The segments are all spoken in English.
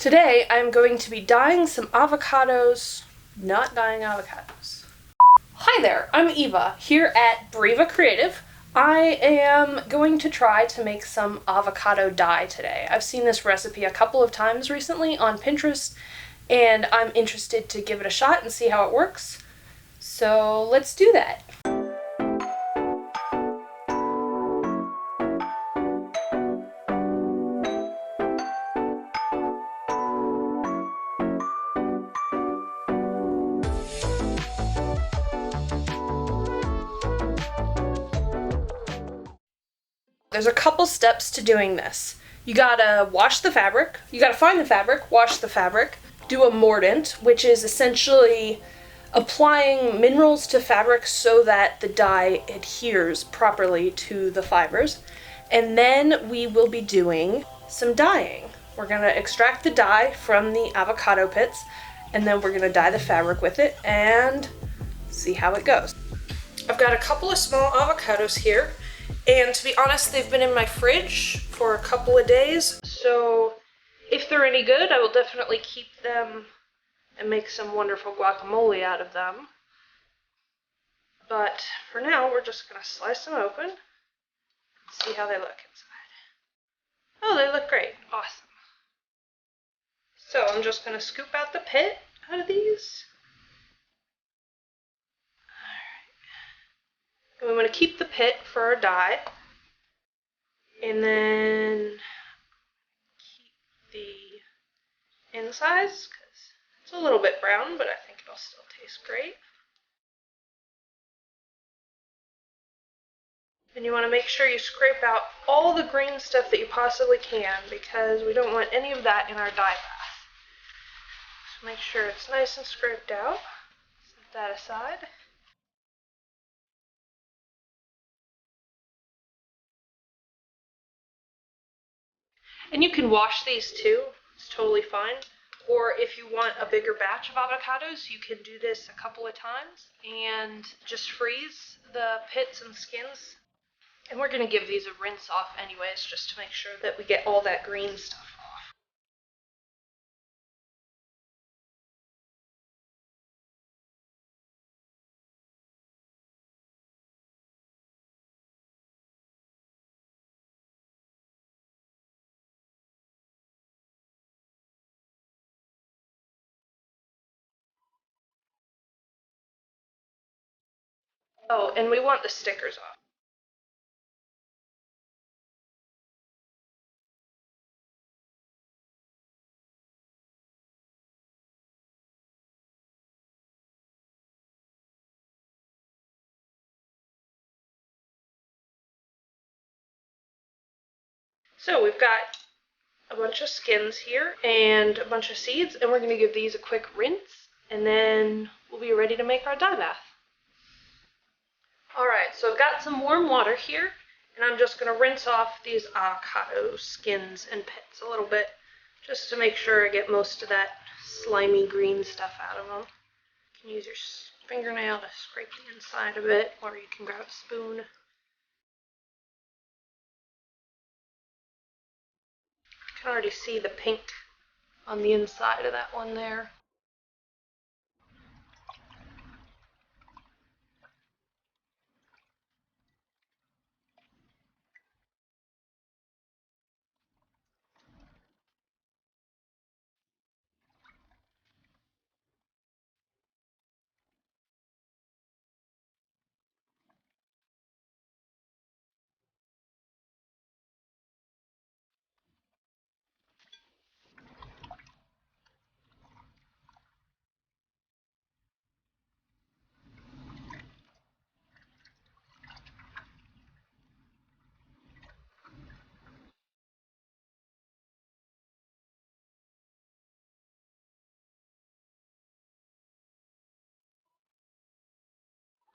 Today I'm going to be dyeing some avocados, not dyeing avocados. Hi there, I'm Eva, here at Breva Creative. I am going to try to make some avocado dye today. I've seen this recipe a couple of times recently on Pinterest, and I'm interested to give it a shot and see how it works. So let's do that. There's a couple steps to doing this. You gotta wash the fabric, you gotta find the fabric, wash the fabric, do a mordant, which is essentially applying minerals to fabric so that the dye adheres properly to the fibers. And then we will be doing some dyeing. We're gonna extract the dye from the avocado pits, and then we're gonna dye the fabric with it and see how it goes. I've got a couple of small avocados here. And to be honest, they've been in my fridge for a couple of days, so if they're any good, I will definitely keep them and make some wonderful guacamole out of them. But for now, we're just going to slice them open and see how they look inside. Oh, they look great. Awesome. So I'm just going to scoop out the pit out of these. And we want to keep the pit for our dye, and then keep the insides because it's a little bit brown, but I think it'll still taste great. And you want to make sure you scrape out all the green stuff that you possibly can because we don't want any of that in our dye bath. So make sure it's nice and scraped out. Set that aside. And you can wash these too, it's totally fine. Or if you want a bigger batch of avocados, you can do this a couple of times and just freeze the pits and skins. And we're going to give these a rinse off anyways, just to make sure that we get all that green stuff off. Oh, and we want the stickers off. So we've got a bunch of skins here and a bunch of seeds, and we're going to give these a quick rinse, and then we'll be ready to make our dye bath. Alright, so I've got some warm water here, and I'm just going to rinse off these avocado skins and pits a little bit, just to make sure I get most of that slimy green stuff out of them. You can use your fingernail to scrape the inside of it, or you can grab a spoon. You can already see the pink on the inside of that one there.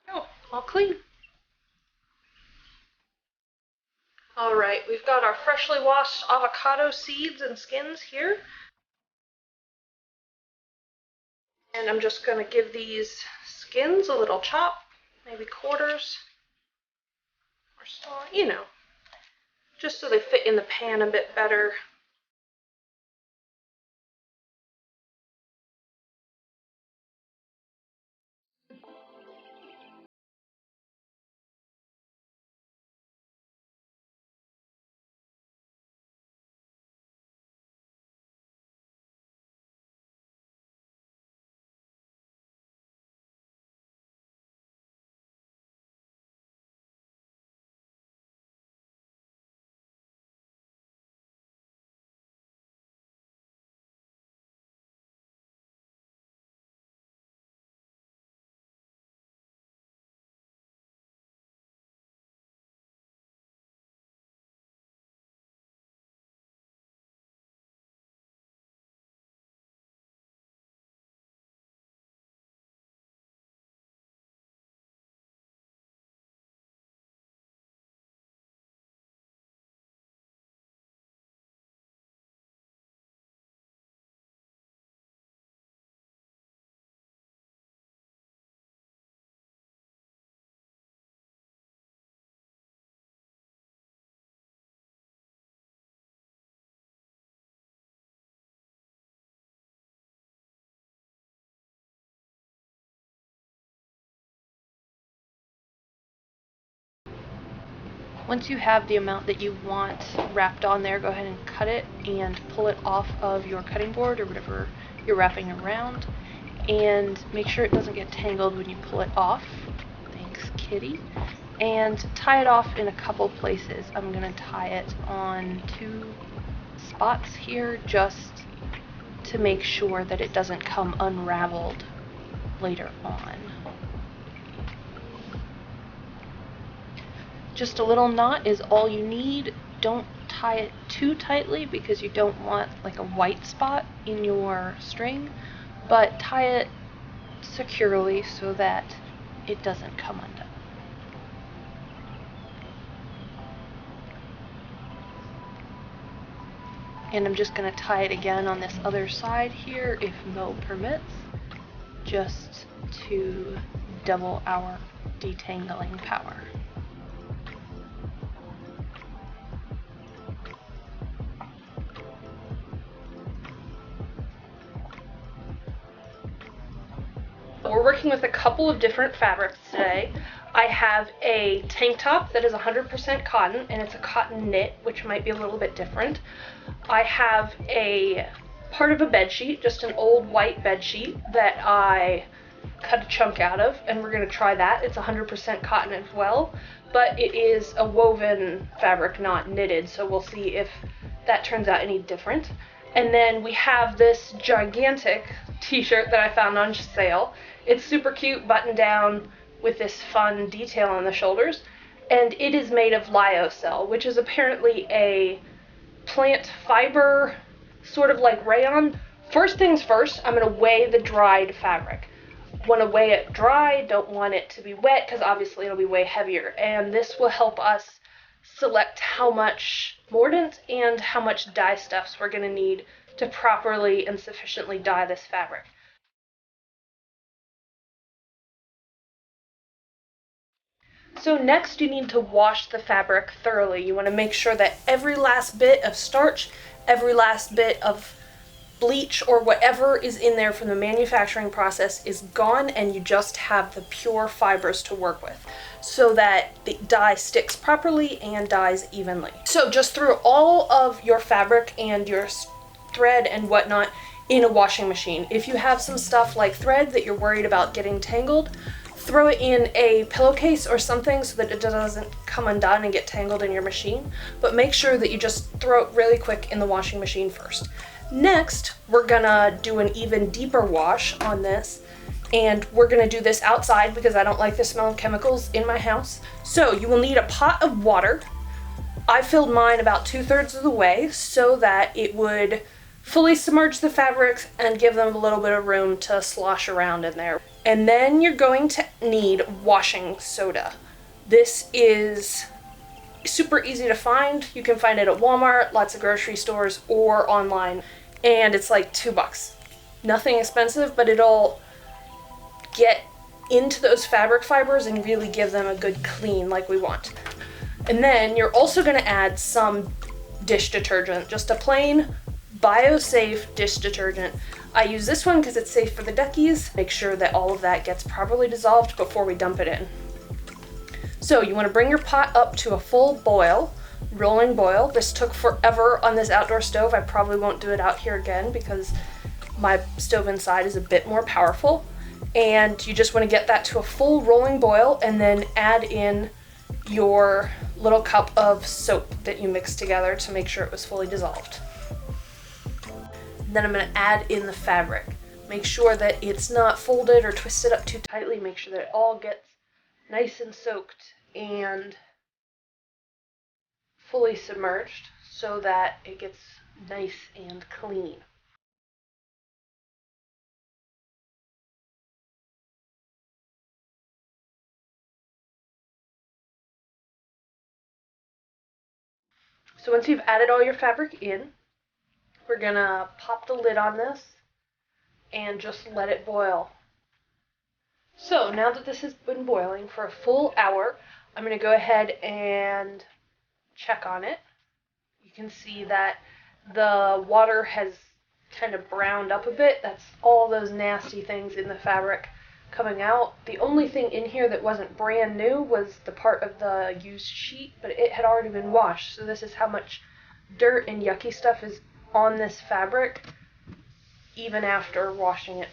Oh, all clean. Alright, we've got our freshly washed avocado seeds and skins here. And I'm just going to give these skins a little chop, maybe quarters, or saw, just so they fit in the pan a bit better. Once you have the amount that you want wrapped on there, go ahead and cut it and pull it off of your cutting board or whatever you're wrapping around. And make sure it doesn't get tangled when you pull it off. Thanks, kitty. And tie it off in a couple places. I'm going to tie it on 2 spots here just to make sure that it doesn't come unraveled later on. Just a little knot is all you need. Don't tie it too tightly because you don't want like a white spot in your string, but tie it securely so that it doesn't come undone. And I'm just going to tie it again on this other side here if Mo permits, just to double our detangling power. We're working with a couple of different fabrics today. I have a tank top that is 100% cotton, and it's a cotton knit, which might be a little bit different. I have a part of a bed sheet, just an old white bed sheet that I cut a chunk out of, and we're going to try that. It's 100% cotton as well, but it is a woven fabric, not knitted, so we'll see if that turns out any different. And then we have this gigantic t-shirt that I found on sale. It's super cute, button down with this fun detail on the shoulders, and it is made of lyocell, which is apparently a plant fiber, sort of like rayon. First things first, I'm going to weigh the dried fabric. Want to weigh it dry, don't want it to be wet because obviously it'll be way heavier, and this will help us select how much mordant and how much dye stuffs we're going to need to properly and sufficiently dye this fabric. So next you need to wash the fabric thoroughly. You want to make sure that every last bit of starch, every last bit of bleach or whatever is in there from the manufacturing process is gone, and you just have the pure fibers to work with so that the dye sticks properly and dyes evenly. So just throw all of your fabric and your thread and whatnot in a washing machine. If you have some stuff like thread that you're worried about getting tangled, throw it in a pillowcase or something so that it doesn't come undone and get tangled in your machine, but make sure that you just throw it really quick in the washing machine first. Next, we're gonna do an even deeper wash on this, and we're gonna do this outside because I don't like the smell of chemicals in my house. So you will need a pot of water. I filled mine about 2/3 of the way so that it would fully submerge the fabrics and give them a little bit of room to slosh around in there. And then you're going to need washing soda. This is super easy to find. You can find it at Walmart, lots of grocery stores, or online. And it's like $2. Nothing expensive, but it'll get into those fabric fibers and really give them a good clean like we want. And then you're also going to add some dish detergent, just a plain BioSafe dish detergent. I use this one because it's safe for the duckies. Make sure that all of that gets properly dissolved before we dump it in. So you want to bring your pot up to a full boil, rolling boil. This took forever on this outdoor stove. I probably won't do it out here again because my stove inside is a bit more powerful. And you just want to get that to a full rolling boil and then add in your little cup of soap that you mixed together to make sure it was fully dissolved. Then I'm going to add in the fabric. Make sure that it's not folded or twisted up too tightly. Make sure that it all gets nice and soaked and fully submerged so that it gets nice and clean. So once you've added all your fabric in, we're gonna pop the lid on this and just let it boil. So now that this has been boiling for a full hour, I'm gonna go ahead and check on it. You can see that the water has kind of browned up a bit. That's all those nasty things in the fabric coming out. The only thing in here that wasn't brand new was the part of the used sheet, but it had already been washed. So this is how much dirt and yucky stuff is on this fabric, even after washing it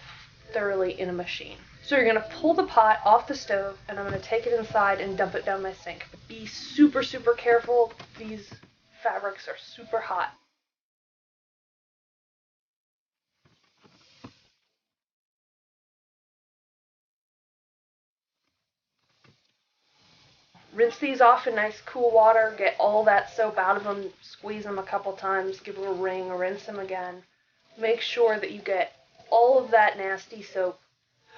thoroughly in a machine. So you're going to pull the pot off the stove, and I'm going to take it inside and dump it down my sink. Be super, super careful. These fabrics are super hot. Rinse these off in nice cool water, get all that soap out of them, squeeze them a couple times, give them a wring, rinse them again. Make sure that you get all of that nasty soap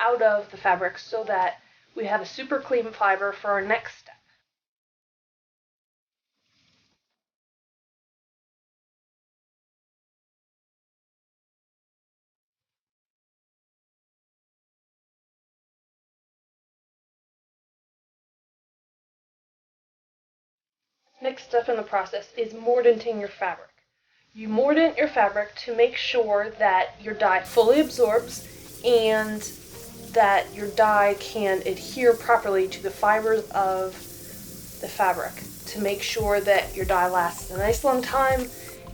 out of the fabric so that we have a super clean fiber for our next step. Next step in the process is mordanting your fabric. You mordant your fabric to make sure that your dye fully absorbs and that your dye can adhere properly to the fibers of the fabric to make sure that your dye lasts a nice long time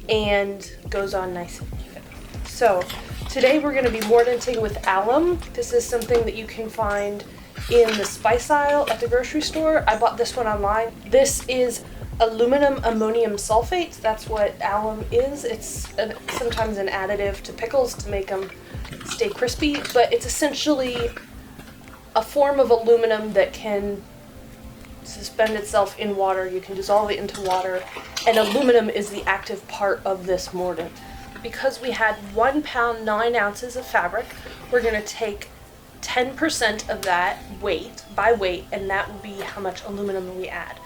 and goes on nice and even. So today we're going to be mordanting with alum. This is something that you can find in the spice aisle at the grocery store. I bought this one online. This is aluminum ammonium sulfate. That's what alum is. It's sometimes an additive to pickles to make them stay crispy, but it's essentially a form of aluminum that can suspend itself in water. You can dissolve it into water, and aluminum is the active part of this mordant. Because we had 1 pound 9 ounces of fabric, we're going to take 10% of that weight by weight, and that will be how much aluminum we add.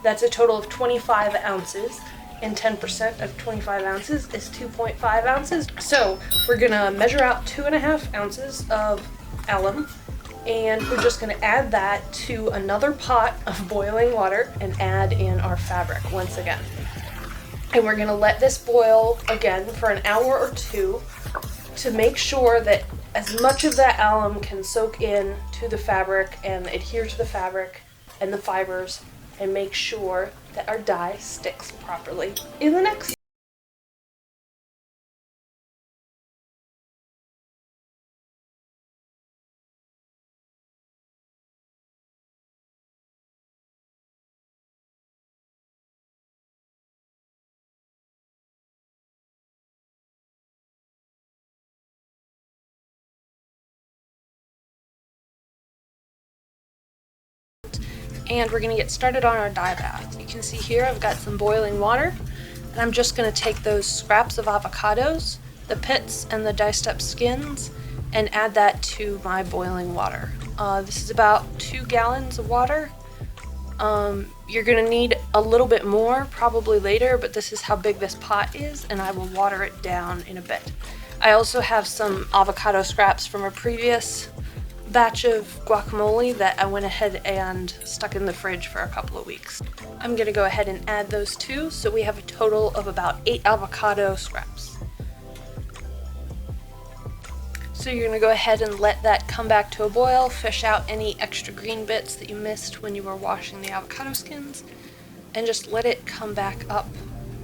That's a total of 25 ounces, and 10% of 25 ounces is 2.5 ounces. So we're gonna measure out 2.5 ounces of alum, and we're just gonna add that to another pot of boiling water and add in our fabric once again. And we're gonna let this boil again for an hour or two to make sure that as much of that alum can soak in to the fabric and adhere to the fabric and the fibers, and make sure that our dye sticks properly in the next. And we're going to get started on our dye bath. You can see here I've got some boiling water, and I'm just going to take those scraps of avocados, the pits and the diced up skins, and add that to my boiling water. This is about 2 gallons of water. You're going to need a little bit more probably later, but this is how big this pot is, and I will water it down in a bit. I also have some avocado scraps from a previous batch of guacamole that I went ahead and stuck in the fridge for a couple of weeks. I'm going to go ahead and add those too, so we have a total of about 8 avocado scraps. So you're going to go ahead and let that come back to a boil, fish out any extra green bits that you missed when you were washing the avocado skins, and just let it come back up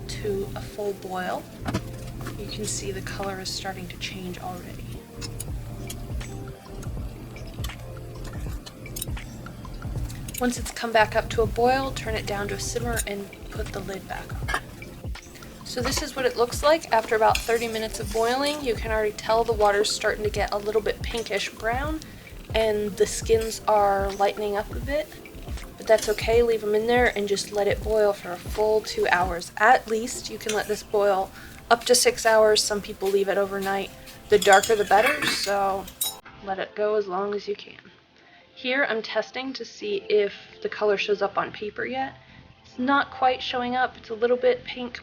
to a full boil. You can see the color is starting to change already. Once it's come back up to a boil, turn it down to a simmer and put the lid back on. So this is what it looks like after about 30 minutes of boiling. You can already tell the water's starting to get a little bit pinkish brown and the skins are lightening up a bit. But that's okay, leave them in there and just let it boil for a full 2 hours. At least you can let this boil up to 6 hours. Some people leave it overnight. The darker the better, so let it go as long as you can. Here I'm testing to see if the color shows up on paper yet. It's not quite showing up, it's a little bit pink.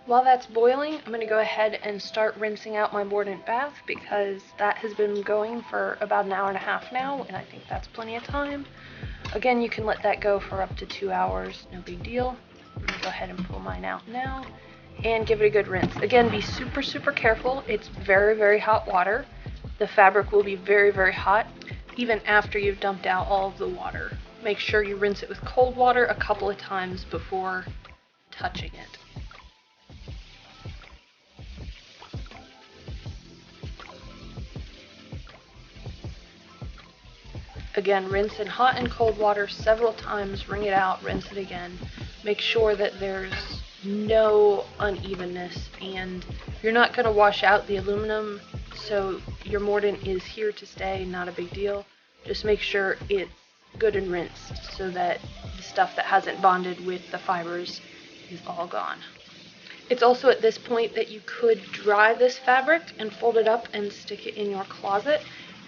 While that's boiling, I'm going to go ahead and start rinsing out my mordant bath because that has been going for about an hour and a half now, and I think that's plenty of time. Again, you can let that go for up to 2 hours, no big deal. I'm going to go ahead and pull mine out now and give it a good rinse. Again, be super careful. It's very hot water. The fabric will be very hot. even after you've dumped out all of the water. Make sure you rinse it with cold water a couple of times before touching it. Again, rinse in hot and cold water several times, wring it out, rinse it again. Make sure that there's no unevenness, and you're not going to wash out the aluminum, so your mordant is here to stay, not a big deal. Just make sure it's good and rinsed so that the stuff that hasn't bonded with the fibers is all gone. It's also at this point that you could dry this fabric and fold it up and stick it in your closet.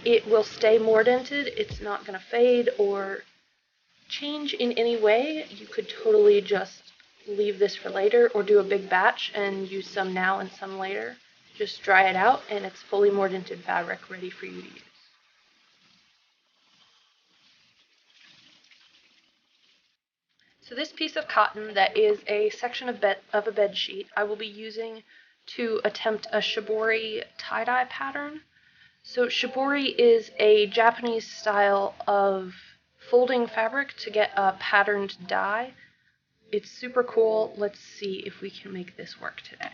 It will stay mordanted. It's not going to fade or change in any way. You could totally just leave this for later or do a big batch and use some now and some later. Just dry it out and it's fully mordanted fabric ready for you to use. So this piece of cotton that is a section of a bed sheet I will be using to attempt a shibori tie-dye pattern. So shibori is a Japanese style of folding fabric to get a patterned dye. It's super cool. Let's see if we can make this work today.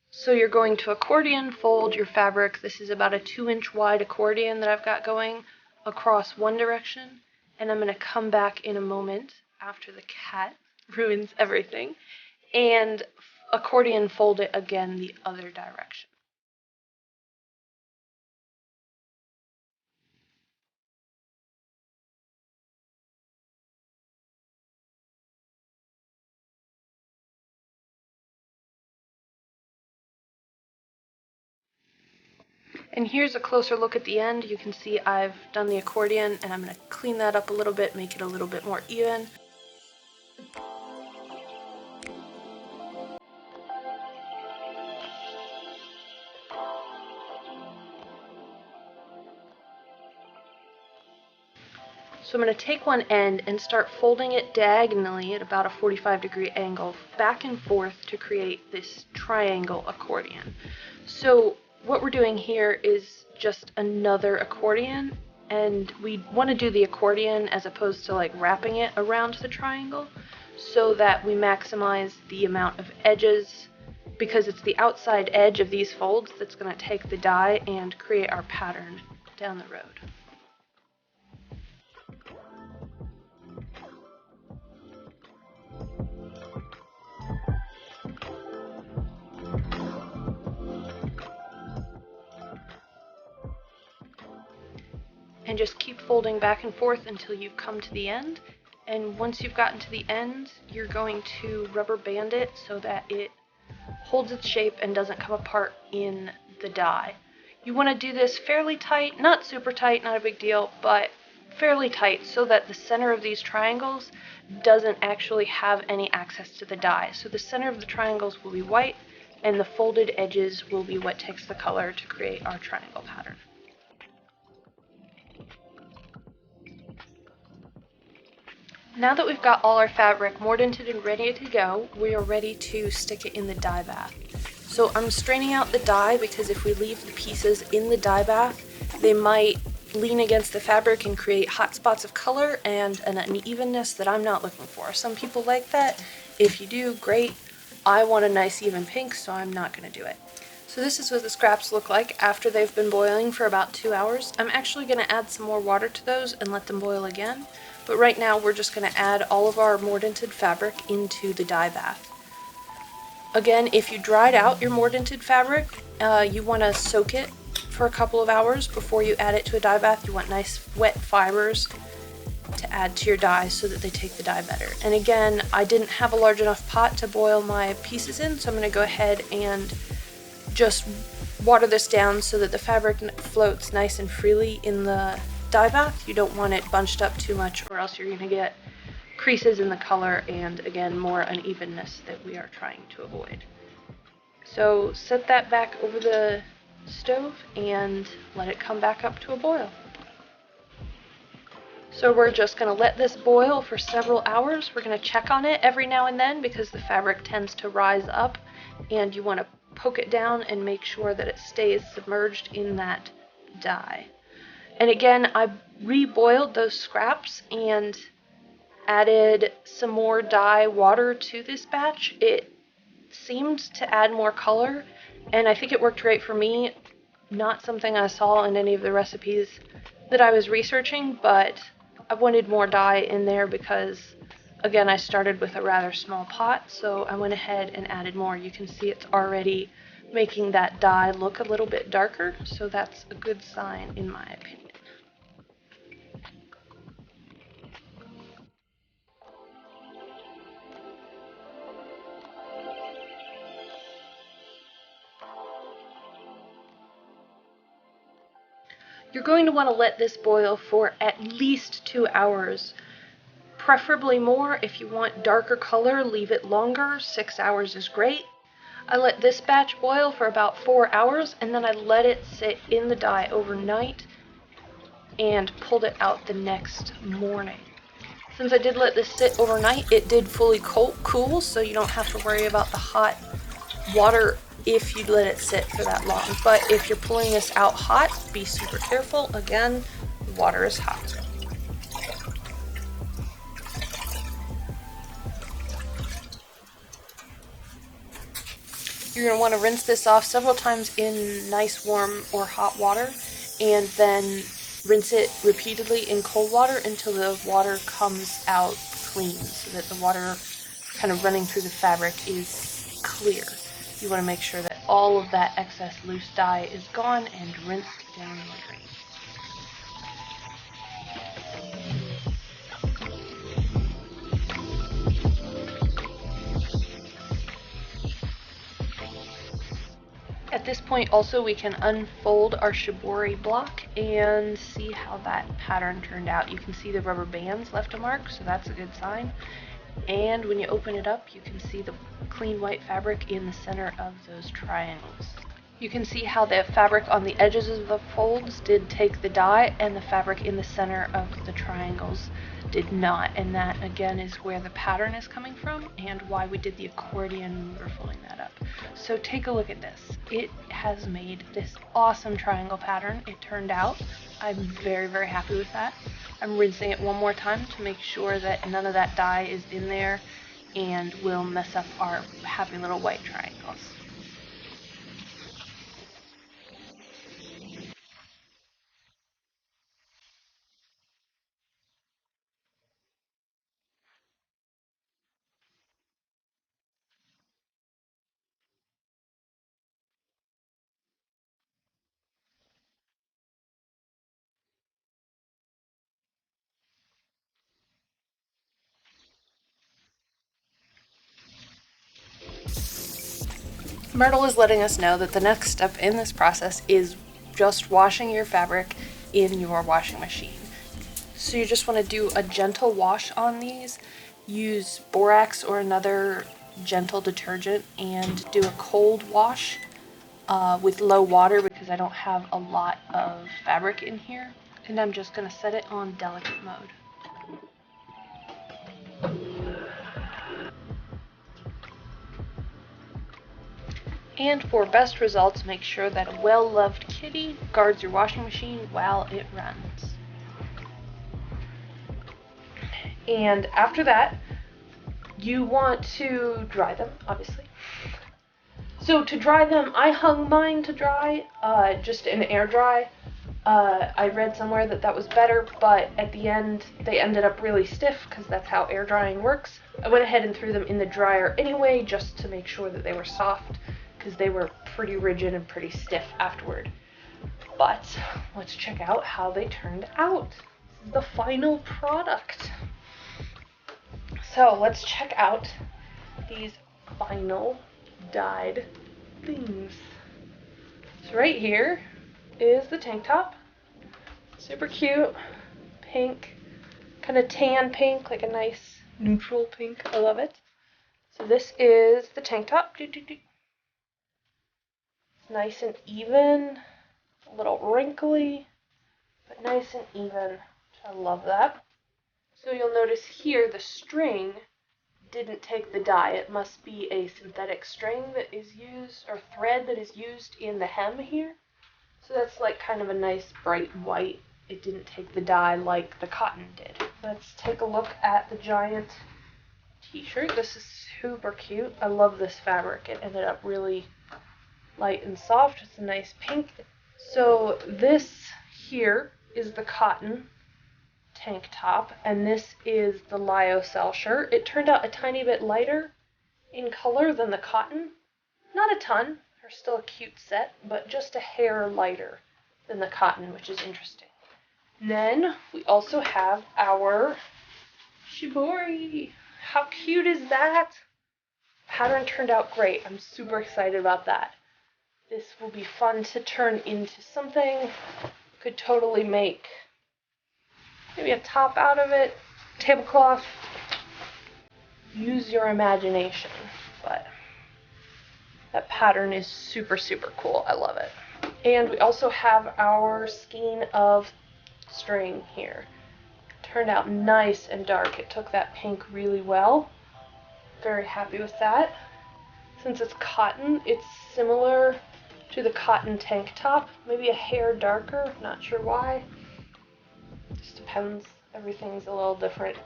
So you're going to accordion fold your fabric. This is about a 2-inch wide accordion that I've got going across one direction. And I'm going to come back in a moment after the cat ruins everything and accordion fold it again the other direction. And here's a closer look at the end. You can see I've done the accordion and I'm going to clean that up a little bit, make it a little bit more even. So I'm going to take one end and start folding it diagonally at about a 45-degree angle back and forth to create this triangle accordion. So what we're doing here is just another accordion, and we want to do the accordion as opposed to like wrapping it around the triangle so that we maximize the amount of edges, because it's the outside edge of these folds that's going to take the dye and create our pattern down the road. And just keep folding back and forth until you've come to the end. And once you've gotten to the end, you're going to rubber band it so that it holds its shape and doesn't come apart in the dye. You want to do this fairly tight, not super tight, not a big deal, but fairly tight so that the center of these triangles doesn't actually have any access to the dye. So the center of the triangles will be white and the folded edges will be what takes the color to create our triangle pattern. Now that we've got all our fabric mordanted and ready to go, we are ready to stick it in the dye bath. So I'm straining out the dye because if we leave the pieces in the dye bath, they might lean against the fabric and create hot spots of color and an unevenness that I'm not looking for. Some people like that. If you do, great. I want a nice even pink, so I'm not going to do it. So this is what the scraps look like after they've been boiling for about 2 hours. I'm actually going to add some more water to those and let them boil again. But right now we're just going to add all of our mordanted fabric into the dye bath. Again, if you dried out your mordanted fabric, you want to soak it for a couple of hours before you add it to a dye bath. You want nice wet fibers to add to your dye so that they take the dye better. And again, I didn't have a large enough pot to boil my pieces in, so I'm going to go ahead and just water this down so that the fabric floats nice and freely in the dye bath. You don't want it bunched up too much or else you're going to get creases in the color and again more unevenness that we are trying to avoid. So set that back over the stove and let it come back up to a boil. So we're just going to let this boil for several hours. We're going to check on it every now and then because the fabric tends to rise up and you want to poke it down and make sure that it stays submerged in that dye. And again, I reboiled those scraps and added some more dye water to this batch. It seemed to add more color, and I think it worked great for me. Not something I saw in any of the recipes that I was researching, but I wanted more dye in there because, again, I started with a rather small pot, so I went ahead and added more. You can see it's already making that dye look a little bit darker, so that's a good sign in my opinion. You're going to want to let this boil for at least 2 hours, preferably more. If you want darker color, leave it longer. 6 hours is great. I let this batch boil for about 4 hours, and then I let it sit in the dye overnight and pulled it out the next morning. Since I did let this sit overnight, it did fully cool, so you don't have to worry about the hot water if you let it sit for that long. But if you're pulling this out hot, be super careful. Again, the water is hot. You're going to want to rinse this off several times in nice warm or hot water, and then rinse it repeatedly in cold water until the water comes out clean, so that the water kind of running through the fabric is clear. You want to make sure that all of that excess loose dye is gone and rinsed down the drain. At this point also we can unfold our shibori block and see how that pattern turned out. You can see the rubber bands left a mark, so that's a good sign. And when you open it up, you can see the clean white fabric in the center of those triangles. You can see how the fabric on the edges of the folds did take the dye, and the fabric in the center of the triangles did not. And that again is where the pattern is coming from and why we did the accordion when we were folding that up. So take a look at this. It has made this awesome triangle pattern. It turned out. I'm very, very happy with that. I'm rinsing it one more time to make sure that none of that dye is in there and will mess up our happy little white triangles. Myrtle is letting us know that the next step in this process is just washing your fabric in your washing machine. So you just want to do a gentle wash on these. Use borax or another gentle detergent and do a cold wash with low water because I don't have a lot of fabric in here. And I'm just going to set it on delicate mode. And for best results, make sure that a well-loved kitty guards your washing machine while it runs. And after that, you want to dry them, obviously. So to dry them, I hung mine to dry, just in air dry. I read somewhere that that was better, but at the end, they ended up really stiff because that's how air drying works. I went ahead and threw them in the dryer anyway, just to make sure that they were soft, because they were pretty rigid and pretty stiff afterward. But let's check out how they turned out. This is the final product. So let's check out these final dyed things. So right here is the tank top. Super cute, pink, kind of tan pink, like a nice neutral pink. I love it. So this is the tank top. Nice and even, a little wrinkly, but nice and even. I love that. So you'll notice here the string didn't take the dye. It must be a synthetic string that is used, or thread that is used in the hem here. So that's like kind of a nice bright white it didn't take the dye like the cotton did. Let's take a look at the giant t-shirt. This is super cute. I love this fabric. It ended up really light and soft. It's a nice pink. So this here is the cotton tank top, and this is the lyocell shirt. It turned out a tiny bit lighter in color than the cotton. Not a ton. They're still a cute set, but just a hair lighter than the cotton, which is interesting. And then we also have our shibori. How cute is that? Pattern turned out great. I'm super excited about that. This will be fun to turn into something. Could totally make maybe a top out of it, tablecloth. Use your imagination, but that pattern is super, super cool. I love it. And we also have our skein of string here. Turned out nice and dark. It took that pink really well. Very happy with that. Since it's cotton, it's similar to the cotton tank top, maybe a hair darker, not sure why. Just depends. Everything's a little different,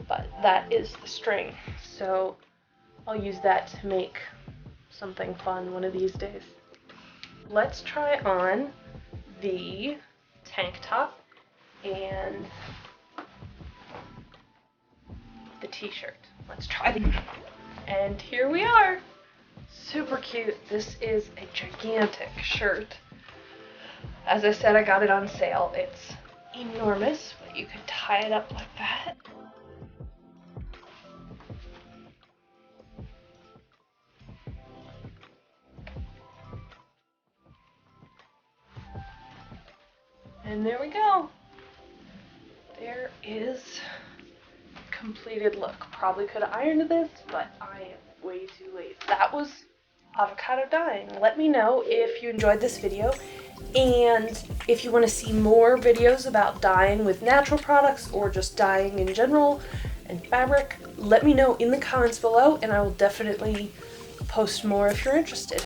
but that is the string. So I'll use that to make something fun one of these days. Let's try on the tank top and the t-shirt. Let's try them. And here we are. Super cute. This is a gigantic shirt. As I said, I got it on sale. It's enormous, but you can tie it up like that. And there we go. There is completed look. Probably could have ironed this, but I am way too late. That was avocado dyeing. Let me know if you enjoyed this video, and if you want to see more videos about dyeing with natural products or just dyeing in general and fabric. Let me know in the comments below, and I will definitely post more if you're interested.